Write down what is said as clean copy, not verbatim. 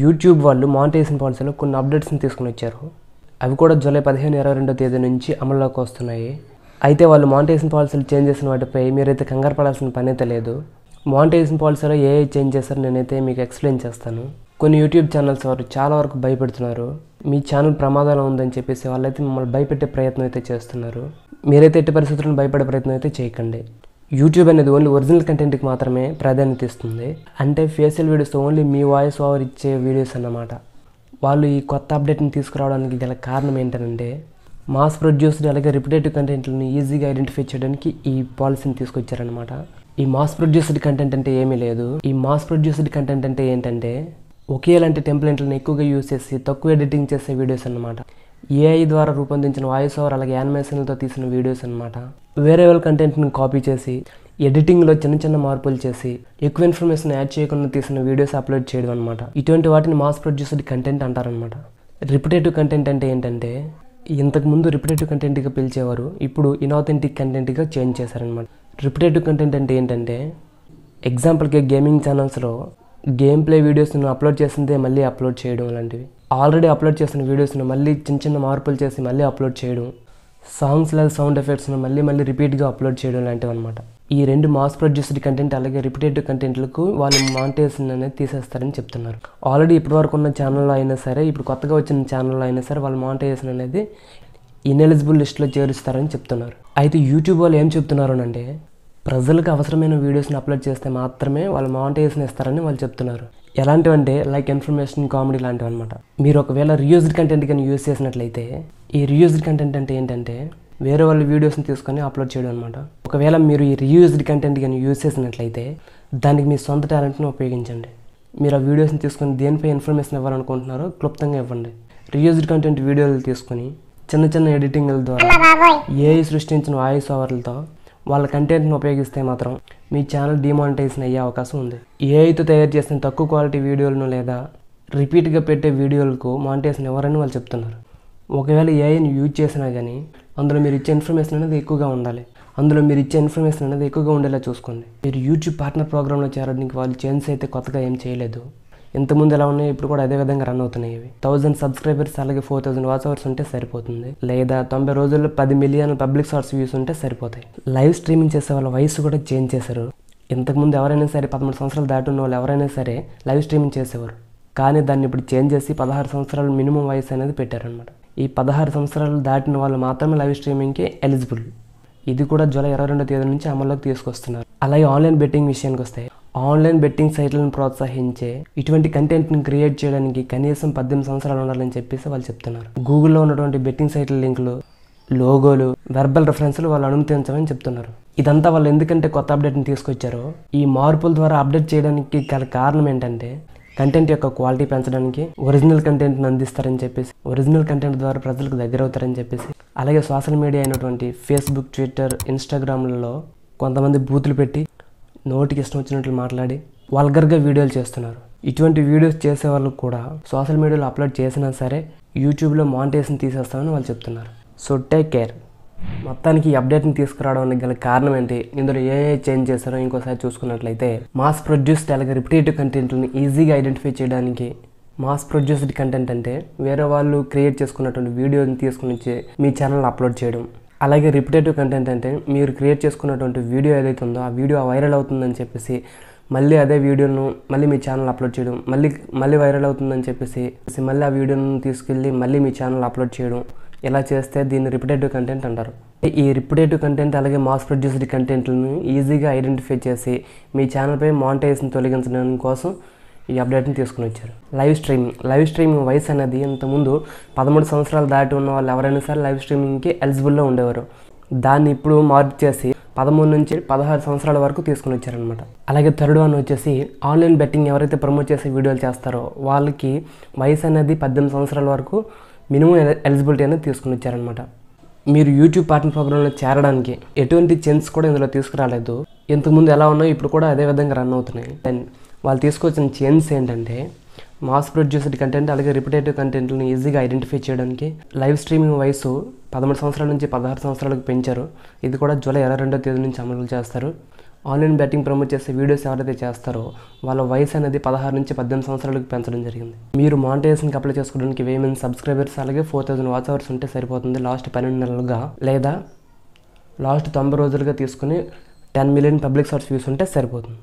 YouTube వాళ్ళు monetisation పాలసీలో కొన్ని అప్డేట్స్ని తీసుకుని వచ్చారు. అవి కూడా జూలై 15, 22వ తేదీ నుంచి అమల్లోకి వస్తున్నాయి. అయితే వాళ్ళు మానిటైజేషన్ పాలసీలు చేంజ్ చేసిన వాటిపై మీరైతే కంగారు పడాల్సిన పని అయితే లేదు. మానిటైజేషన్ పాలసీలో ఏ చేంజ్ చేస్తారో నేనైతే మీకు ఎక్స్ప్లెయిన్ చేస్తాను. కొన్ని యూట్యూబ్ ఛానల్స్ వారు చాలా వరకు భయపెడుతున్నారు. మీ ఛానల్ ప్రమాదంలో ఉందని చెప్పేసి వాళ్ళైతే మిమ్మల్ని భయపెట్టే ప్రయత్నం అయితే చేస్తున్నారు. మీరైతే ఎట్టి పరిస్థితులను భయపడే ప్రయత్నం అయితే చేయకండి. యూట్యూబ్ అనేది ఓన్లీ ఒరిజినల్ కంటెంట్కి మాత్రమే ప్రాధాన్యత ఇస్తుంది. అంటే ఫేషియల్ వీడియోస్ ఓన్లీ మీ వాయిస్ ఓవర్ ఇచ్చే వీడియోస్ అన్నమాట. వాళ్ళు ఈ కొత్త అప్డేట్ని తీసుకురావడానికి గల కారణం ఏంటంటే మాస్ ప్రొడ్యూస్డ్ అలాగే రిపిటేటివ్ కంటెంట్లను ఈజీగా ఐడెంటిఫై చేయడానికి ఈ పాలసీని తీసుకొచ్చారనమాట. ఈ మాస్ ప్రొడ్యూస్డ్ కంటెంట్ అంటే ఏమీ లేదు. ఈ మాస్ ప్రొడ్యూస్డ్ కంటెంట్ అంటే ఏంటంటే ఒకేలాంటి టెంప్లెట్లను ఎక్కువగా యూజ్ చేసి తక్కువ ఎడిటింగ్ చేసే వీడియోస్ అన్నమాట. ఏఐ ద్వారా రూపొందించిన వాయిస్ ఓవర్ అలాగే యానిమేషన్లతో తీసిన వీడియోస్ అన్నమాట. వేరే వాళ్ళ కంటెంట్ని కాపీ చేసి ఎడిటింగ్లో చిన్న చిన్న మార్పులు చేసి ఎక్కువ ఇన్ఫర్మేషన్ యాడ్ చేయకుండా తీసిన వీడియోస్ అప్లోడ్ చేయడం అనమాట. ఇటువంటి వాటిని మాస్ ప్రొడ్యూస్డ్ కంటెంట్ అంటారనమాట. రిపిటేటివ్ కంటెంట్ అంటే ఏంటంటే ఇంతకుముందు రిపిటేటివ్ కంటెంట్గా పిలిచేవారు, ఇప్పుడు ఇన్ఆథెంటిక్ కంటెంట్గా చేంజ్ చేశారనమాట. రిపిటేటివ్ కంటెంట్ అంటే ఏంటంటే ఎగ్జాంపుల్కి గేమింగ్ ఛానల్స్లో గేమ్ ప్లే వీడియోస్ను అప్లోడ్ చేసిందే మళ్ళీ అప్లోడ్ చేయడం లాంటివి. ఆల్రెడీ అప్లోడ్ చేసిన వీడియోస్ను మళ్ళీ చిన్న చిన్న మార్పులు చేసి మళ్ళీ అప్లోడ్ చేయడం, సాంగ్స్ లేదా సౌండ్ ఎఫెక్ట్స్ను మళ్ళీ రిపీట్గా అప్లోడ్ చేయడం లాంటివి అనమాట. ఈ రెండు మాస్ ప్రొడ్యూస్డ్ కంటెంట్ అలాగే రిపిటేటివ్ కంటెంట్లకు వాళ్ళు మానిటైజేషన్ అనేది తీసేస్తారని చెప్తున్నారు. ఆల్రెడీ ఇప్పటివరకు ఉన్న ఛానల్లో అయినా సరే, ఇప్పుడు కొత్తగా వచ్చిన ఛానల్లో అయినా సరే వాళ్ళ మానిటైజేషన్ అనేది ఇన్ఎలిజిబుల్ లిస్ట్లో చేరుస్తారని చెప్తున్నారు. అయితే యూట్యూబ్ వాళ్ళు ఏం చెప్తున్నారు అంటే ప్రజలకు అవసరమైన వీడియోస్ని అప్లోడ్ చేస్తే మాత్రమే వాళ్ళు మానిటైజేషన్ ఇస్తారని వాళ్ళు చెప్తున్నారు. ఎలాంటివంటే లైక్ ఇన్ఫర్మేషన్, కామెడీ లాంటివి అనమాట. మీరు ఒకవేళ రీయూజ్డ్ కంటెంట్ కానీ యూజ్ చేసినట్లయితే ఈ రీయూజ్డ్ కంటెంట్ అంటే ఏంటంటే వేరే వాళ్ళ వీడియోస్ని తీసుకొని అప్లోడ్ చేయడం అనమాట. ఒకవేళ మీరు ఈ రీయూజ్డ్ కంటెంట్ కానీ యూజ్ చేసినట్లయితే దానికి మీ సొంత టాలెంట్ని ఉపయోగించండి. మీరు ఆ వీడియోస్ని తీసుకొని దేనిపై ఇన్ఫర్మేషన్ ఇవ్వాలనుకుంటున్నారో క్లుప్తంగా ఇవ్వండి. రీయూజ్డ్ కంటెంట్ వీడియోలు తీసుకొని చిన్న చిన్న ఎడిటింగ్ల ద్వారా ఏఐ సృష్టించిన వాయిస్ ఓవర్లతో వాళ్ళ కంటెంట్ని ఉపయోగిస్తే మాత్రం మీ ఛానల్ డిమానిటైజేషన్ అయ్యే అవకాశం ఉంది. ఏఐతో తయారు చేసిన తక్కువ క్వాలిటీ వీడియోలను లేదా రిపీట్గా పెట్టే వీడియోలకు మానిటైజేషన్ ఎవరని వాళ్ళు చెప్తున్నారు. ఒకవేళ ఏఐని యూజ్ చేసినా కానీ అందులో మీరు ఇచ్చే ఇన్ఫర్మేషన్ అనేది ఎక్కువగా ఉండాలి. ఎక్కువగా ఉండేలా చూసుకోండి. మీరు యూట్యూబ్ పార్ట్నర్ ప్రోగ్రాంలో చేరడానికి వాళ్ళు చేంజ్ అయితే కొత్తగా ఏం చేయలేదు. ఇంతకుముందు ఎలా ఉన్నాయి ఇప్పుడు కూడా అదే విధంగా రన్ అవుతున్నాయి. ఇవి 1000 సబ్స్క్రైబర్స్ అలాగే 4000 వాచ్ అవర్స్ ఉంటే సరిపోతుంది. లేదా 90 రోజుల్లో 10 మిలియన్ పబ్లిక్ షార్ట్స్ వ్యూస్ ఉంటే సరిపోతాయి. లైవ్ స్ట్రీమింగ్ చేసే వాళ్ళ వయసు కూడా చేంజ్ చేశారు. ఇంతకుముందు ఎవరైనా సరే 13 సంవత్సరాలు దాటి ఉన్న వాళ్ళు ఎవరైనా సరే లైవ్ స్ట్రీమింగ్ చేసేవారు. కానీ దాన్ని ఇప్పుడు చేంజ్ చేసి 16 సంవత్సరాలు మినిమం వయసు అనేది పెట్టారనమాట. ఈ 16 సంవత్సరాలు దాటిన వాళ్ళు మాత్రమే లైవ్ స్ట్రీమింగ్కి ఎలిజిబుల్. ఇది కూడా జూలై 22వ తేదీ నుంచి అమల్లోకి తీసుకొస్తున్నారు. అలాగే ఆన్లైన్ బెట్టింగ్ విషయానికి వస్తే ఆన్లైన్ బెట్టింగ్ సైట్లను ప్రోత్సహించే ఇటువంటి కంటెంట్ని క్రియేట్ చేయడానికి కనీసం 18 సంవత్సరాలు ఉండాలని చెప్పేసి వాళ్ళు చెప్తున్నారు. గూగుల్లో ఉన్నటువంటి బెట్టింగ్ సైట్ల లింకులు, లోగోలు, వెర్బల్ రెఫరెన్స్లు వాళ్ళు అనుమతించమని చెప్తున్నారు. ఇదంతా వాళ్ళు ఎందుకంటే కొత్త అప్డేట్ని తీసుకొచ్చారో ఈ మార్పుల ద్వారా అప్డేట్ చేయడానికి గల కారణం ఏంటంటే కంటెంట్ యొక్క క్వాలిటీ పెంచడానికి, ఒరిజినల్ కంటెంట్ని అందిస్తారని చెప్పేసి, ఒరిజినల్ కంటెంట్ ద్వారా ప్రజలకు దగ్గర అవుతారని చెప్పేసి, అలాగే సోషల్ మీడియా అయినటువంటి ఫేస్బుక్, ట్విట్టర్, ఇన్స్టాగ్రామ్లలో కొంతమంది బూతులు పెట్టి నోటికి ఇష్టం వచ్చినట్లు మాట్లాడి వల్గర్గా వీడియోలు చేస్తున్నారు. ఇటువంటి వీడియోస్ చేసే వాళ్ళు కూడా సోషల్ మీడియాలో అప్లోడ్ చేసినా సరే యూట్యూబ్లో మానిటైజేషన్ తీసేస్తామని వాళ్ళు చెప్తున్నారు. So take care. మొత్తానికి ఈ అప్డేట్ని తీసుకురావడానికి గల కారణం ఏంటి, ఇందులో ఏ చేంజ్ చేస్తారో ఇంకోసారి చూసుకున్నట్లయితే మాస్ ప్రొడ్యూస్డ్ అలాగే రిపిటేటివ్ కంటెంట్ని ఈజీగా ఐడెంటిఫై చేయడానికి. మాస్ ప్రొడ్యూస్డ్ కంటెంట్ అంటే వేరే వాళ్ళు క్రియేట్ చేసుకున్నటువంటి వీడియోని తీసుకుని వచ్చి మీ ఛానల్లో అప్లోడ్ చేయడం. అలాగే రిపిటేటివ్ కంటెంట్ అంటే మీరు క్రియేట్ చేసుకున్నటువంటి వీడియో ఏదైతే ఉందో ఆ వీడియో వైరల్ అవుతుందని చెప్పేసి మళ్ళీ అదే వీడియోను మళ్ళీ మీ ఛానల్ అప్లోడ్ చేయడం, మళ్ళీ వైరల్ అవుతుందని చెప్పేసి మళ్ళీ ఆ వీడియోను తీసుకెళ్ళి మళ్ళీ మీ ఛానల్ అప్లోడ్ చేయడం. ఇలా చేస్తే దీన్ని రిపిటేటివ్ కంటెంట్ అంటారు. ఈ రిపిటేటివ్ కంటెంట్ అలాగే మాస్ ప్రొడ్యూస్డ్ కంటెంట్లను ఈజీగా ఐడెంటిఫై చేసి మీ ఛానల్పై మానిటైజేషన్ తొలగించడం కోసం ఈ అప్డేట్ని తీసుకుని వచ్చారు. లైవ్ స్ట్రీమింగ్ వయసు అనేది ఇంతకుముందు 13 సంవత్సరాలు దాటి ఉన్న వాళ్ళు ఎవరైనా సరే లైవ్ స్ట్రీమింగ్కి ఎలిజిబుల్లో ఉండేవారు. దాన్ని ఇప్పుడు మార్పు చేసి 13 నుంచి 16 సంవత్సరాల వరకు తీసుకుని వచ్చారనమాట. అలాగే థర్డ్ వన్ వచ్చేసి ఆన్లైన్ బెట్టింగ్ ఎవరైతే ప్రమోట్ చేసే వీడియోలు చేస్తారో వాళ్ళకి వయసు అనేది 18 సంవత్సరాల వరకు మినిమం ఎలిజిబిలిటీ అనేది తీసుకుని వచ్చారనమాట. మీరు యూట్యూబ్ పార్ట్నర్ ప్రోగ్రాంలో చేరడానికి ఎటువంటి చేంజ్ కూడా ఇందులో తీసుకురాలేదు. ఇంతకుముందు ఎలా ఉన్నాయో ఇప్పుడు కూడా అదే విధంగా రన్ అవుతున్నాయి. అండ్ వాళ్ళు తీసుకొచ్చిన చేంజ్ ఏంటంటే మాస్ ప్రొడ్యూస్డ్ కంటెంట్ అలాగే రిపిటేటివ్ కంటెంట్ని ఈజీగా ఐడెంటిఫై చేయడానికి లైవ్ స్ట్రీమింగ్ వయసు 13 సంవత్సరాల నుంచి 16 సంవత్సరాలకు పెంచారు. ఇది కూడా జూలై 22వ తేదీ నుంచి అమలు చేస్తారు. ఆన్లైన్ బెట్టింగ్ ప్రమోట్ చేసే వీడియోస్ ఎవరైతే చేస్తారో వాళ్ళ వయసు అనేది 16 నుంచి 18 సంవత్సరాలకు పెంచడం జరిగింది. మీరు మానిటైజేషన్కి అప్లై చేసుకోవడానికి 1000 మంది సబ్స్క్రైబర్స్ అలాగే 4000 వాచ్ అవర్స్ ఉంటే సరిపోతుంది. లాస్ట్ 12 నెలలుగా లేదా లాస్ట్ 90 రోజులుగా తీసుకుని 10 మిలియన్ పబ్లిక్ సర్చ్ వ్యూస్ ఉంటే సరిపోతుంది.